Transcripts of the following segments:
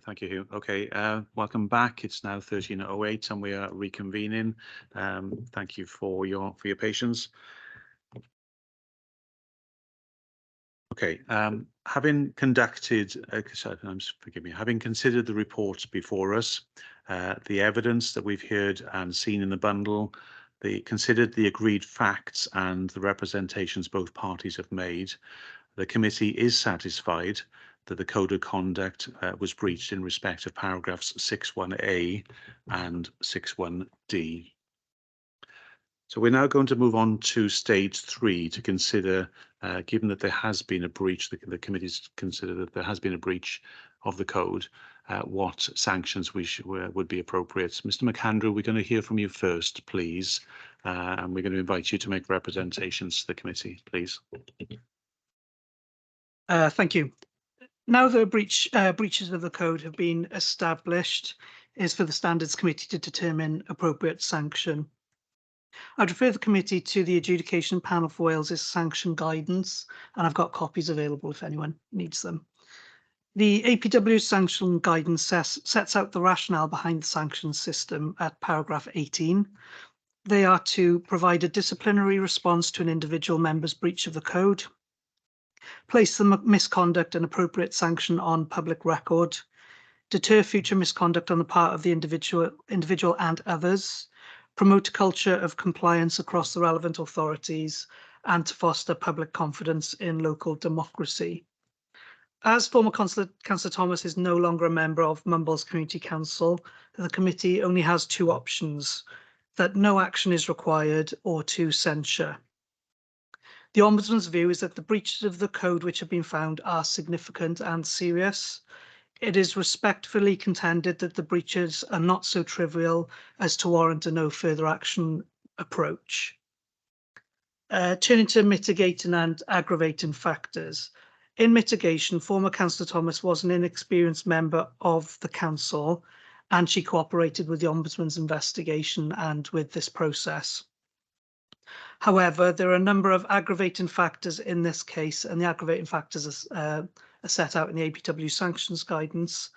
Thank you, Hugh. Okay, welcome back. It's now 13:08 and we are reconvening. Thank you for your patience. Okay, having conducted, forgive me, having considered the reports before us, the evidence that we've heard and seen in the bundle, considered the agreed facts and the representations both parties have made, the committee is satisfied that the Code of Conduct was breached in respect of paragraphs 61A and 61D. So we're now going to move on to stage 3 to consider, given that there has been a breach, the committee's considered that there has been a breach of the code, what sanctions would be appropriate. Mr. McAndrew, we're going to hear from you first, please, and we're going to invite you to make representations to the committee, please. Thank you. Now the breaches of the code have been established, is for the Standards Committee to determine appropriate sanction. I'd refer the committee to the Adjudication Panel for Wales's sanction guidance, and I've got copies available if anyone needs them. The APW sanction guidance sets out the rationale behind the sanction system at paragraph 18. They are to provide a disciplinary response to an individual member's breach of the code, place the misconduct and appropriate sanction on public record, deter future misconduct on the part of the individual and others, promote a culture of compliance across the relevant authorities, and to foster public confidence in local democracy. As former Councillor Thomas is no longer a member of Mumbles Community Council, the committee only has two options: that no action is required or to censure. The Ombudsman's view is that the breaches of the code which have been found are significant and serious. It is respectfully contended that the breaches are not so trivial as to warrant a no further action approach. Turning to mitigating and aggravating factors. In mitigation, former Councillor Thomas was an inexperienced member of the council, and she cooperated with the Ombudsman's investigation and with this process. However, there are a number of aggravating factors in this case, and the aggravating factors are set out in the APW sanctions guidance.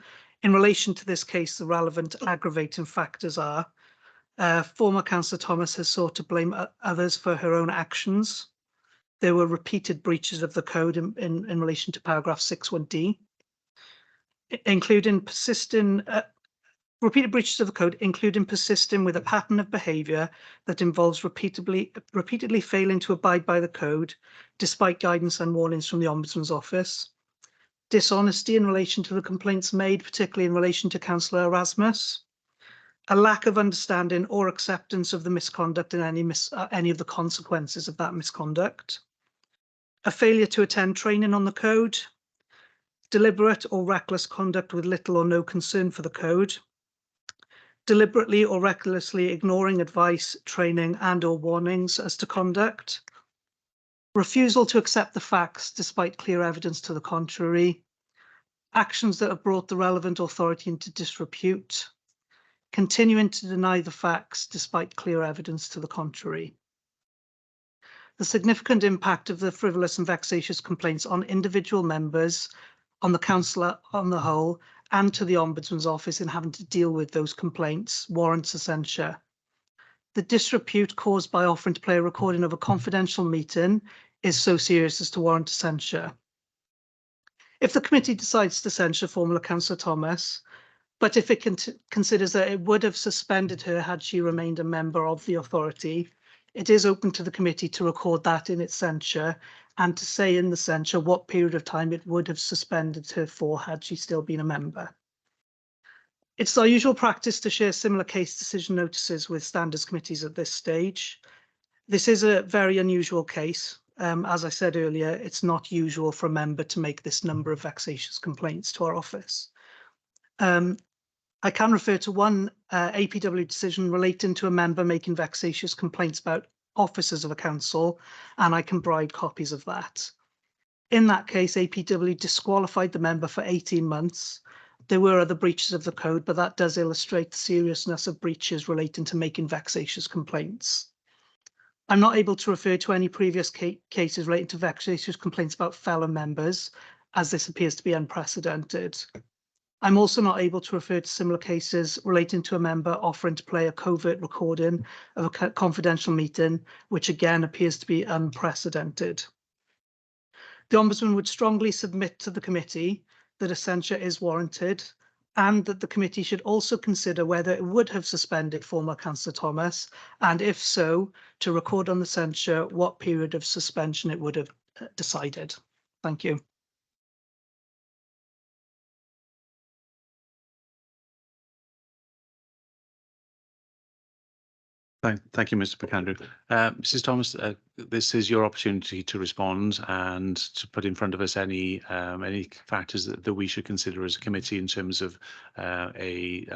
In relation to this case, the relevant aggravating factors are former Councillor Thomas has sought to blame others for her own actions. There were repeated breaches of the code in relation to paragraph 61D, including repeated breaches of the code, including persisting with a pattern of behaviour that involves repeatedly failing to abide by the code, despite guidance and warnings from the Ombudsman's office. Dishonesty in relation to the complaints made, particularly in relation to Councillor Erasmus. A lack of understanding or acceptance of the misconduct and any of the consequences of that misconduct. A failure to attend training on the code. Deliberate or reckless conduct with little or no concern for the code. Deliberately or recklessly ignoring advice, training and/or warnings as to conduct. Refusal to accept the facts despite clear evidence to the contrary. Actions that have brought the relevant authority into disrepute. Continuing to deny the facts despite clear evidence to the contrary. The significant impact of the frivolous and vexatious complaints on individual members, on the council on the whole, and to the Ombudsman's office in having to deal with those complaints warrants a censure. The disrepute caused by offering to play a recording of a confidential meeting is so serious as to warrant a censure. If the committee decides to censure former Councillor Thomas, but if it considers that it would have suspended her had she remained a member of the authority, it is open to the committee to record that in its censure and to say in the censure what period of time it would have suspended her for had she still been a member. It's our usual practice to share similar case decision notices with standards committees at this stage. This is a very unusual case. As I said earlier, it's not usual for a member to make this number of vexatious complaints to our office. I can refer to one APW decision relating to a member making vexatious complaints about officers of a council, and I can provide copies of that. In that case, APW disqualified the member for 18 months. There were other breaches of the code, but that does illustrate the seriousness of breaches relating to making vexatious complaints. I'm not able to refer to any previous cases relating to vexatious complaints about fellow members, as this appears to be unprecedented. I'm also not able to refer to similar cases relating to a member offering to play a covert recording of a confidential meeting, which again appears to be unprecedented. The Ombudsman would strongly submit to the committee that a censure is warranted, and that the committee should also consider whether it would have suspended former Councillor Thomas, and if so, to record on the censure what period of suspension it would have decided. Thank you. Thank you, Mr. Picandrew. Mrs. Thomas, this is your opportunity to respond and to put in front of us any factors that we should consider as a committee in terms of a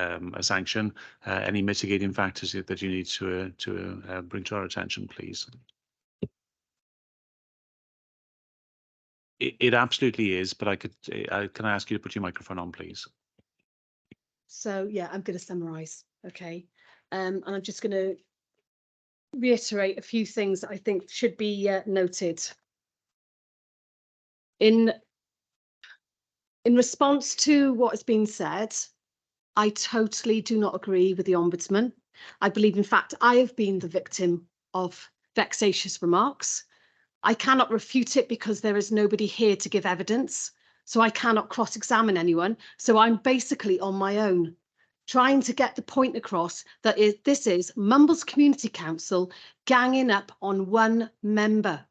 sanction. Any mitigating factors that you need to bring to our attention, please. It absolutely is, but can I ask you to put your microphone on, please? So yeah, I'm going to summarise, okay, and I'm just going to reiterate a few things that I think should be noted. In response to what has been said, I totally do not agree with the Ombudsman. I believe, in fact, I have been the victim of vexatious remarks. I cannot refute it because there is nobody here to give evidence, so I cannot cross-examine anyone. So I'm basically on my own, trying to get the point across that this is Mumbles Community Council ganging up on one member.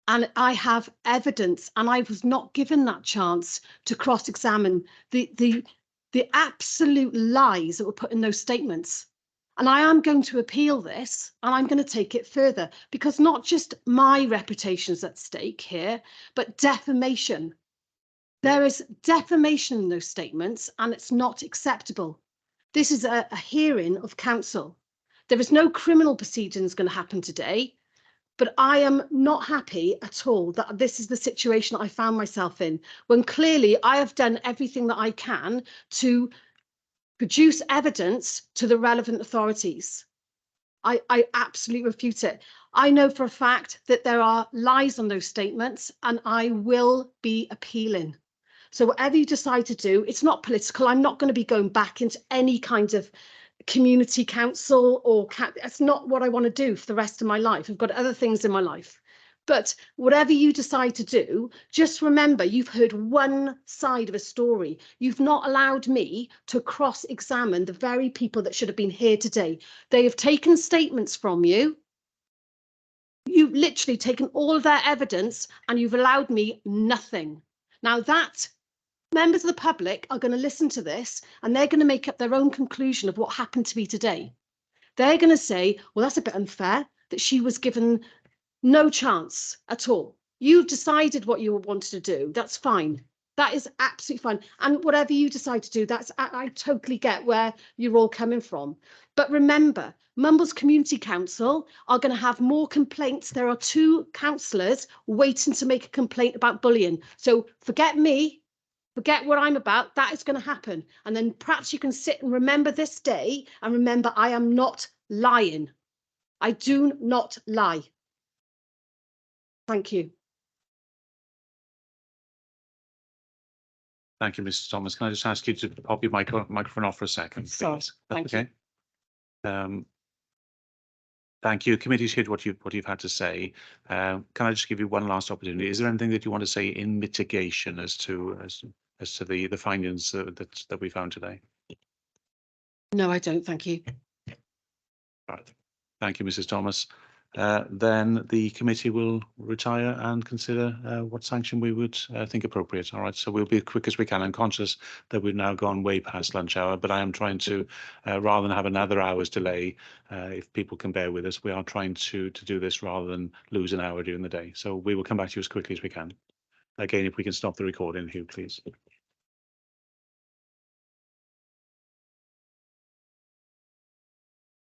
And I have evidence, and I was not given that chance to cross-examine the absolute lies that were put in those statements. And I am going to appeal this, and I'm going to take it further, because not just my reputation is at stake here, but defamation. There is defamation in those statements, and it's not acceptable. This is a hearing of council. There is no criminal proceedings going to happen today, but I am not happy at all that this is the situation I found myself in, when clearly I have done everything that I can to produce evidence to the relevant authorities. I absolutely refute it. I know for a fact that there are lies on those statements, and I will be appealing. So whatever you decide to do, it's not political. I'm not going to be going back into any kind of community council or that's not what I want to do for the rest of my life. I've got other things in my life. But whatever you decide to do, just remember you've heard one side of a story. You've not allowed me to cross-examine the very people that should have been here today. They have taken statements from you. You've literally taken all of their evidence and you've allowed me nothing. Now that members of the public are going to listen to this and they're going to make up their own conclusion of what happened to me today. They're going to say, well, that's a bit unfair that she was given no chance at all. You've decided what you wanted to do. That's fine. That is absolutely fine. And whatever you decide to do, I totally get where you're all coming from. But remember, Mumbles Community Council are going to have more complaints. There are 2 councillors waiting to make a complaint about bullying. So forget me. Forget what I'm about. That is going to happen. And then perhaps you can sit and remember this day and remember I am not lying. I do not lie. Thank you. Thank you, Mrs. Thomas. Can I just ask you to pop your microphone off for a second, please? Sorry. Thank you. Thank you. Committee's heard what you've had to say. Can I just give you one last opportunity? Is there anything that you want to say in mitigation as to the findings that we found today? No, I don't. Thank you. Right. Thank you, Mrs. Thomas. Then the committee will retire and consider what sanction we would think appropriate. All right, so we'll be as quick as we can. I'm conscious that we've now gone way past lunch hour, but I am trying to, rather than have another hour's delay, if people can bear with us, we are trying to do this rather than lose an hour during the day. So we will come back to you as quickly as we can. Again, if we can stop the recording, Hugh, please.